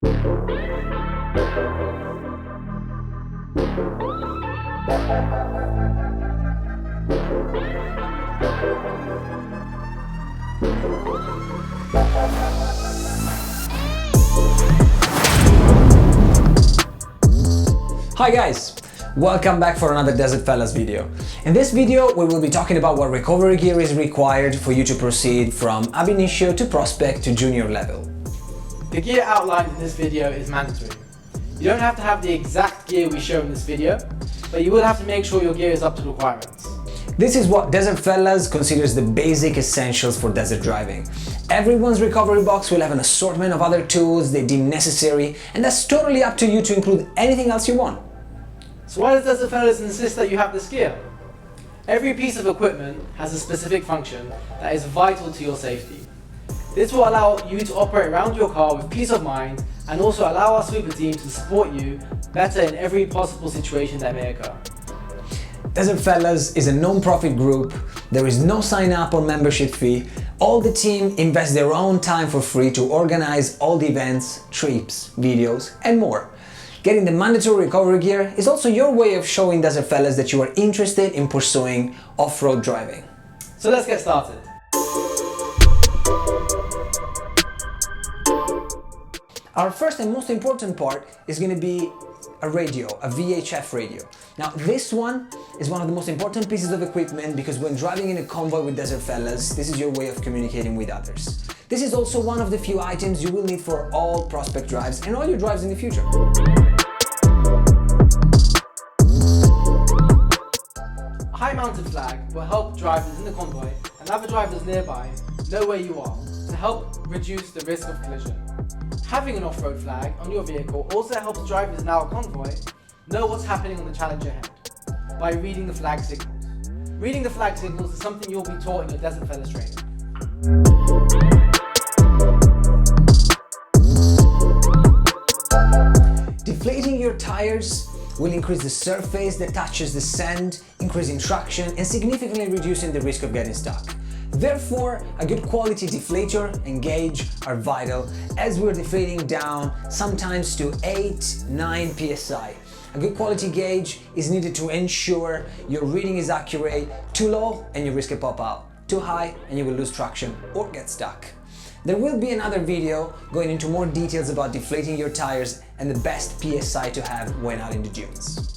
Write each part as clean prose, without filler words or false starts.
Hi guys! Welcome back for another Desert Fellas video. In this video we will be talking about what recovery gear is required for you to proceed from ab initio to prospect to junior level. The gear outlined in this video is mandatory. You don't have to have the exact gear we show in this video, but you will have to make sure your gear is up to the requirements. This is what Desert Fellas considers the basic essentials for desert driving. Everyone's recovery box will have an assortment of other tools they deem necessary, and that's totally up to you to include anything else you want. So why does Desert Fellas insist that you have this gear? Every piece of equipment has a specific function that is vital to your safety. This will allow you to operate around your car with peace of mind and also allow our sweeper team to support you better in every possible situation that may occur. Desert Fellas is a non-profit group. There is no sign-up or membership fee. All the team invests their own time for free to organize all the events, trips, videos, and more. Getting the mandatory recovery gear is also your way of showing Desert Fellas that you are interested in pursuing off-road driving. So let's get started. Our first and most important part is going to be a radio, a VHF radio. Now this one is one of the most important pieces of equipment because when driving in a convoy with Desert Fellas, this is your way of communicating with others. This is also one of the few items you will need for all prospect drives and all your drives in the future. A high-mounted flag will help drivers in the convoy and other drivers nearby know where you are to help reduce the risk of collision. Having an off-road flag on your vehicle also helps drivers in our convoy know what's happening on the challenge ahead by reading the flag signals. Reading the flag signals is something you'll be taught in your Desert Fellas training. Deflating your tires will increase the surface that touches the sand, increasing traction and significantly reducing the risk of getting stuck. Therefore, a good quality deflator and gauge are vital as we're deflating down sometimes to 8-9 psi. A good quality gauge is needed to ensure your reading is accurate. Too low and you risk a pop out. Too high and you will lose traction or get stuck. There will be another video going into more details about deflating your tires and the best PSI to have when out in the dunes.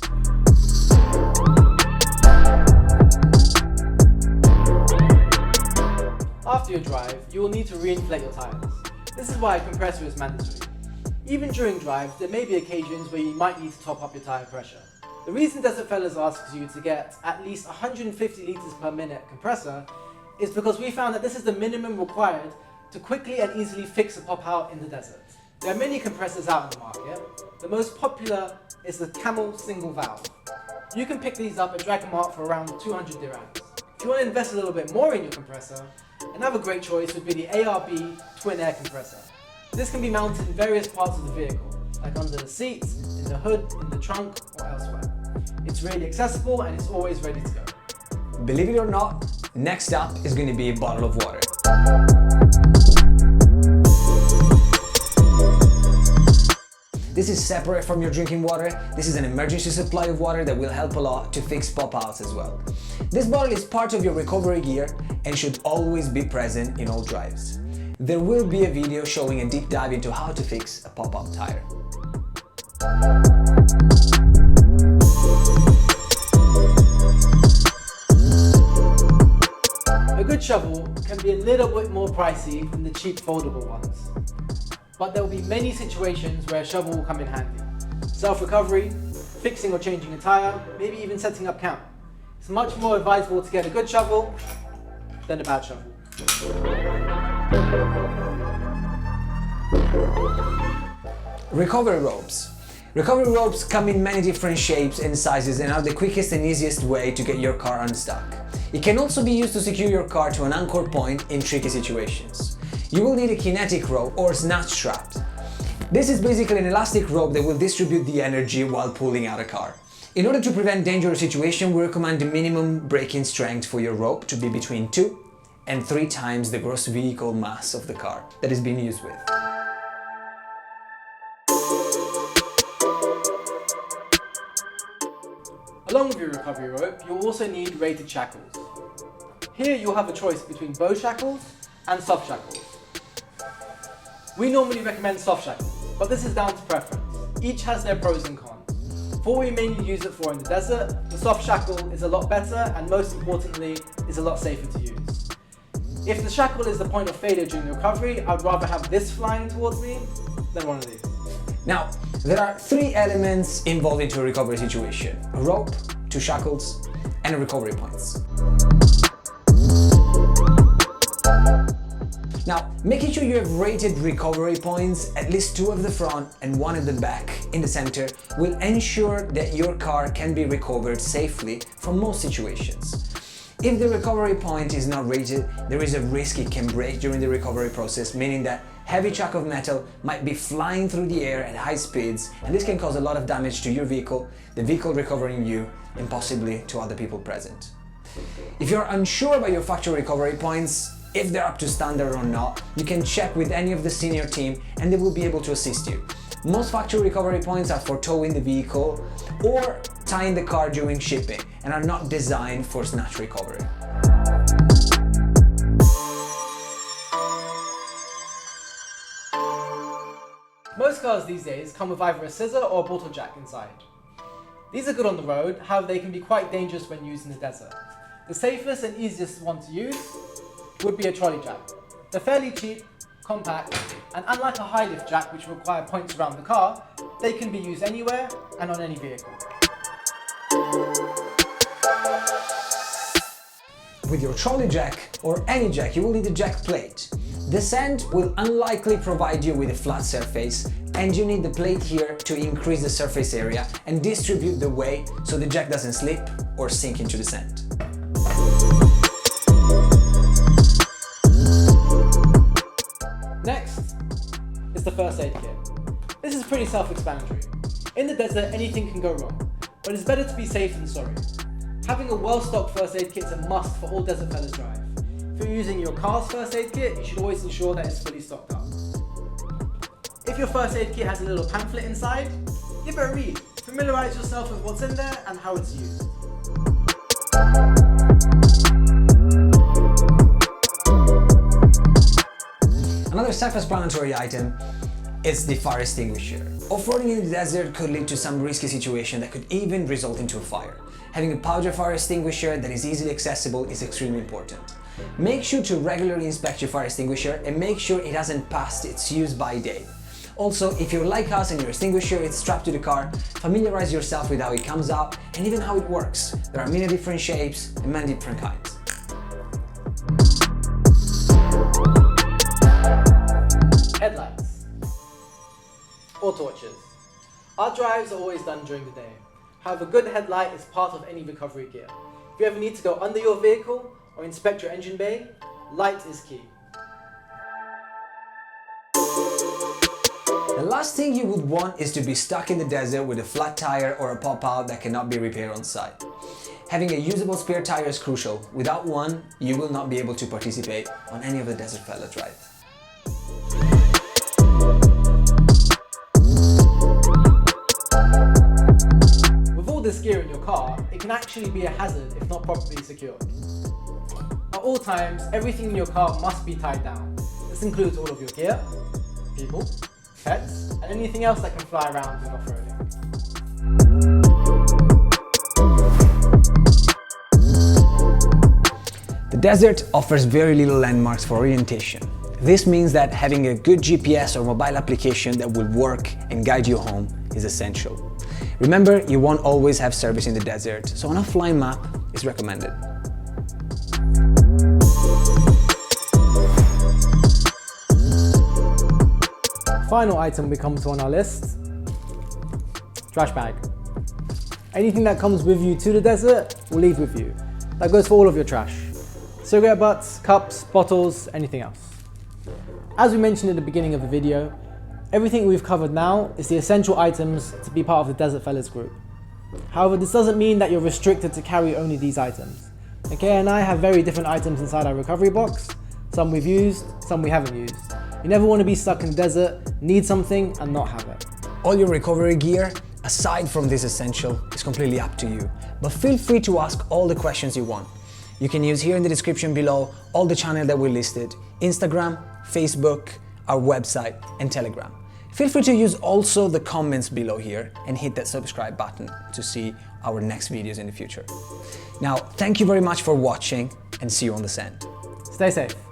After your drive, you will need to re-inflate your tires. This is why a compressor is mandatory. Even during drives, there may be occasions where you might need to top up your tire pressure. The reason Desert Fellas asks you to get at least 150 litres per minute compressor is because we found that this is the minimum required to quickly and easily fix a pop out in the desert. There are many compressors out in the market. The most popular is the Camel single valve. You can pick these up at Dragon Mart for around 200 dirhams. If you want to invest a little bit more in your compressor, another great choice would be the ARB twin air compressor. This can be mounted in various parts of the vehicle, like under the seats, in the hood, in the trunk, or elsewhere. It's really accessible and it's always ready to go. Believe it or not, next up is going to be a bottle of water. This is separate from your drinking water. This is an emergency supply of water that will help a lot to fix pop-outs as well. This bottle is part of your recovery gear and should always be present in all drives. There will be a video showing a deep dive into how to fix a pop-out tire. A good shovel can be a little bit more pricey than the cheap foldable ones. But there will be many situations where a shovel will come in handy. Self-recovery, fixing or changing a tire, maybe even setting up camp. It's much more advisable to get a good shovel than a bad shovel. Recovery ropes. Recovery ropes come in many different shapes and sizes and are the quickest and easiest way to get your car unstuck. It can also be used to secure your car to an anchor point in tricky situations. You will need a kinetic rope or snatch straps. This is basically an elastic rope that will distribute the energy while pulling out a car. In order to prevent dangerous situations, we recommend the minimum braking strength for your rope to be between 2 and 3 times the gross vehicle mass of the car that is being used with. Along with your recovery rope, you'll also need rated shackles. Here you'll have a choice between bow shackles and soft shackles. We normally recommend soft shackles, but this is down to preference. Each has their pros and cons. For what we mainly use it for in the desert, the soft shackle is a lot better and most importantly, is a lot safer to use. If the shackle is the point of failure during the recovery, I'd rather have this flying towards me than one of these. Now, there are three elements involved into a recovery situation: a rope, two shackles, and recovery points. Now, making sure you have rated recovery points, at least two at the front and one at the back in the center, will ensure that your car can be recovered safely from most situations. If the recovery point is not rated, there is a risk it can break during the recovery process, meaning that heavy chunk of metal might be flying through the air at high speeds, and this can cause a lot of damage to your vehicle, the vehicle recovering you, and possibly to other people present. If you're unsure about your factory recovery points, if they're up to standard or not, you can check with any of the senior team and they will be able to assist you. Most factory recovery points are for towing the vehicle or tying the car during shipping and are not designed for snatch recovery. Most cars these days come with either a scissor or a bottle jack inside. These are good on the road, however they can be quite dangerous when used in the desert. The safest and easiest one to use would be a trolley jack. They're fairly cheap, compact, and unlike a high lift jack which require points around the car, they can be used anywhere and on any vehicle. With your trolley jack or any jack, you will need a jack plate. This end will unlikely provide you with a flat surface, and you need the plate here to increase the surface area and distribute the weight so the jack doesn't slip or sink into the sand. Next is the first aid kit. This is pretty self-explanatory. In the desert, anything can go wrong, but it's better to be safe than sorry. Having a well-stocked first aid kit is a must for all desert fellas drive. If you're using your car's first aid kit, you should always ensure that it's fully stocked up. If your first aid kit has a little pamphlet inside, give it a read. Familiarise yourself with what's in there and how it's used. Another self-explanatory item is the fire extinguisher. Off-roading in the desert could lead to some risky situation that could even result into a fire. Having a powder fire extinguisher that is easily accessible is extremely important. Make sure to regularly inspect your fire extinguisher and make sure it hasn't passed its use-by date. Also, if you're like us and your extinguisher is strapped to the car, familiarize yourself with how it comes out and even how it works. There are many different shapes and many different kinds. Headlights or torches. Our drives are always done during the day. However, a good headlight is part of any recovery gear. If you ever need to go under your vehicle or inspect your engine bay, light is key. The last thing you would want is to be stuck in the desert with a flat tire or a pop-out that cannot be repaired on site. Having a usable spare tire is crucial. Without one, you will not be able to participate on any of the Desert Fellas rides. With all this gear in your car, it can actually be a hazard if not properly secured. At all times, everything in your car must be tied down. This includes all of your gear, people, pets, and anything else that can fly around when off-roading. The desert offers very little landmarks for orientation. This means that having a good GPS or mobile application that will work and guide you home is essential. Remember, you won't always have service in the desert, so an offline map is recommended. Final item we come to on our list, trash bag. Anything that comes with you to the desert will leave with you. That goes for all of your trash. Cigarette butts, cups, bottles, anything else. As we mentioned at the beginning of the video, everything we've covered now is the essential items to be part of the Desert Fellas group. However, this doesn't mean that you're restricted to carry only these items. Okay, and I have very different items inside our recovery box. Some we've used, some we haven't used. You never want to be stuck in the desert, need something and not have it. All your recovery gear aside from this essential is completely up to you, but feel free to ask all the questions you want. You can use here in the description below all the channels that we listed: Instagram, Facebook, our website and Telegram. Feel free to use also the comments below here and hit that subscribe button to see our next videos in the future. Now, thank you very much for watching and see you on the sand. Stay safe.